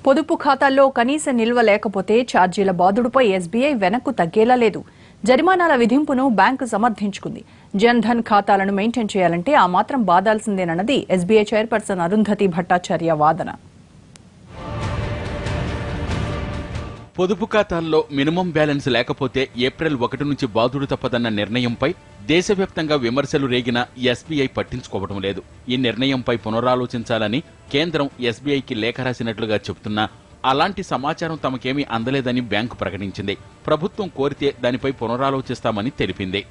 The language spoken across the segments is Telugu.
పొదుపు ఖాతాల్లో కనీస నిల్వ లేకపోతే ఛార్జీల బాదుడుపై ఎస్బీఐ వెనక్కు తగ్గేలా లేదు. జరిమానాల విధింపును బ్యాంకు సమర్థించుకుంది. జన్ ధన్ ఖాతాలను మెయింటైన్ చేయాలంటే ఆ మాత్రం బాదాల్సిందేనన్నది ఎస్బీఐ చైర్పర్సన్ అరుంధతి భట్టాచార్య వాదన. పొదుపు ఖాతాల్లో మినిమం బ్యాలెన్స్ లేకపోతే ఏప్రిల్ 1 నుంచి బాదుడు తప్పదన్న నిర్ణయంపై దేశవ్యాప్తంగా విమర్శలు రేగిన ఎస్బీఐ పట్టించుకోవడం లేదు. ఈ నిర్ణయంపై పునరాలోచించాలని కేంద్రం ఎస్బీఐకి లేఖ రాసినట్లుగా చెబుతున్నా అలాంటి సమాచారం తమకేమీ అందలేదని బ్యాంకు ప్రకటించింది. ప్రభుత్వం కోరితే దానిపై పునరాలోచిస్తామని తెలిపింది.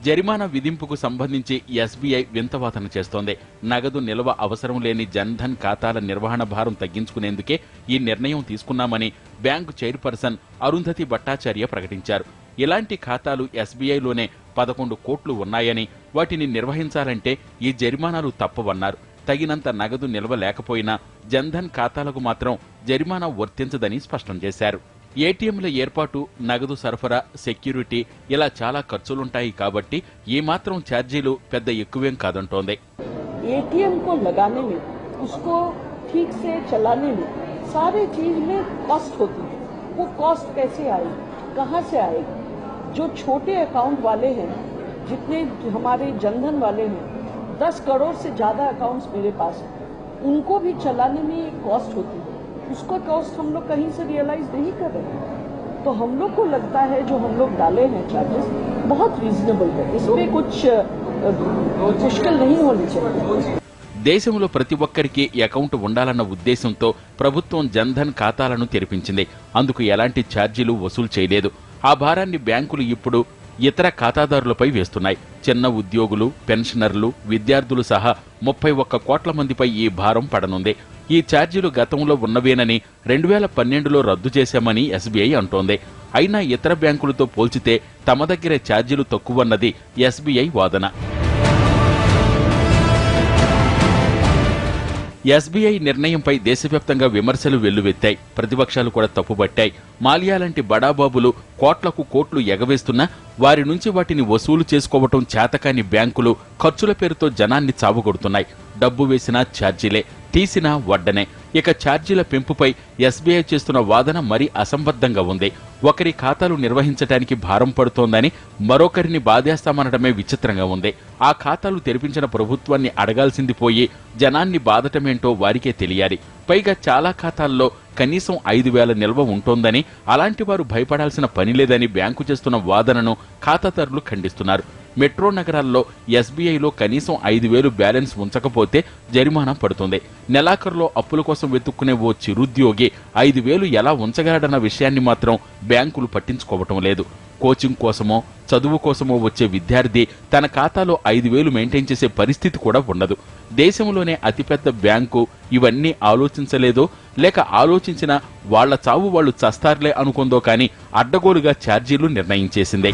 జరిమానా విధింపుకు సంబంధించి ఎస్బీఐ వింతవాదన చేస్తోంది. నగదు నిల్వ అవసరం లేని జన్ ధన్ ఖాతాల నిర్వహణ భారం తగ్గించుకునేందుకే ఈ నిర్ణయం తీసుకున్నామని బ్యాంకు చైర్పర్సన్ అరుంధతి భట్టాచార్య ప్రకటించారు. ఇలాంటి ఖాతాలు ఎస్బీఐలోనే 11 కోట్లు ఉన్నాయని, వాటిని నిర్వహించాలంటే ఈ జరిమానాలు తప్పవన్నారు. తగినంత నగదు నిల్వ లేకపోయినా జన్ ధన్ ఖాతాలకు మాత్రం జరిమానా వర్తించదని స్పష్టం చేశారు. ఏటీఎంల ఏర్పాటు, నగదు సరఫరా, సెక్యూరిటీ ఇలా చాలా ఖర్చులుంటాయి కాబట్టి ఈ మాత్రం ఛార్జీలు పెద్ద ఎక్కువేం కాదంటోంది. एटीएम को लगाने में, उसको ठीक से चलाने में सारे चीज में कॉस्ट होती है. वो कॉस्ट कैसे आएगी, कहाँ से आएगी? जो छोटे अकाउंट वाले हैं, जितने हमारे जनधन वाले हैं, 10 करोड़ से ज्यादा अकाउंट्स मेरे पास हैं, उनको भी चलाने में कॉस्ट होती है. उसको कॉस्ट हम लोग कहीं से रियलाइज नहीं कर रहे हैं. तो हम लोग को लगता है जो हम लोग डाले हैं चार्जेस बहुत रीजनेबल है. इसमें कुछ मुश्किल नहीं होनी चाहिए. దేశంలో ప్రతి ఒక్కరికి అకౌంట్ ఉండాలన్న ఉద్దేశంతో ప్రభుత్వం జన్ ధన్ ఖాతాలను తెరిపించింది. అందుకు ఎలాంటి ఛార్జీలు వసూలు చేయలేదు. ఆ భారాన్ని బ్యాంకులు ఇప్పుడు ఇతర ఖాతాదారులపై వేస్తున్నాయి. చిన్న ఉద్యోగులు, పెన్షనర్లు, విద్యార్థులు సహా 31 కోట్ల మందిపై ఈ భారం పడనుంది. ఈ ఛార్జీలు గతంలో ఉన్నవేనని 2012లో రద్దు చేశామని ఎస్బీఐ అంటోంది. అయినా ఇతర బ్యాంకులతో పోల్చితే తమ దగ్గరే ఛార్జీలు తక్కువన్నది ఎస్బీఐ వాదన. ఎస్బీఐ నిర్ణయంపై దేశవ్యాప్తంగా విమర్శలు వెల్లువెత్తాయి. ప్రతిపక్షాలు కూడా తప్పుబట్టాయి. మాల్యా లాంటి బడాబాబులు కోట్లకు కోట్లు ఎగవేస్తున్నా వారి నుంచి వాటిని వసూలు చేసుకోవటం చేతకాని బ్యాంకులు ఖర్చుల పేరుతో జనాన్ని చావుకొడుతున్నాయి. డబ్బు వేసినా ఛార్జీలే, తీసినా వడ్డనే. ఇక ఛార్జీల పెంపుపై ఎస్బీఐ చేస్తున్న వాదన మరీ అసంబద్ధంగా ఉంది. ఒకరి ఖాతాలు నిర్వహించడానికి భారం పడుతోందని మరొకరిని బాధేస్తామనడమే విచిత్రంగా ఉంది. ఆ ఖాతాలు తెరిపించిన ప్రభుత్వాన్ని అడగాల్సింది పోయి జనాన్ని బాధటమేంటో వారికే తెలియాలి. పైగా చాలా ఖాతాల్లో కనీసం 5,000 నిల్వ ఉంటోందని, అలాంటి వారు భయపడాల్సిన పనిలేదని బ్యాంకు చేస్తున్న వాదనను ఖాతాదారులు ఖండిస్తున్నారు. మెట్రో నగరాల్లో ఎస్బీఐలో కనీసం 5,000 బ్యాలెన్స్ ఉంచకపోతే జరిమానా పడుతుంది. నెలాఖరులో అప్పుల కోసం వెతుక్కునే ఓ చిరుద్యోగి 5,000 ఎలా ఉంచగలడన్న విషయాన్ని మాత్రం బ్యాంకులు పట్టించుకోవటం లేదు. కోచింగ్ కోసమో చదువు కోసమో వచ్చే విద్యార్థి తన ఖాతాలో 5,000 మెయింటైన్ చేసే పరిస్థితి కూడా ఉండదు. దేశంలోనే అతిపెద్ద బ్యాంకు ఇవన్నీ ఆలోచించలేదో, లేక ఆలోచించినా వాళ్ల చావు వాళ్లు చస్తారులే అనుకుందో కానీ అడ్డగోలుగా ఛార్జీలు నిర్ణయించేసింది.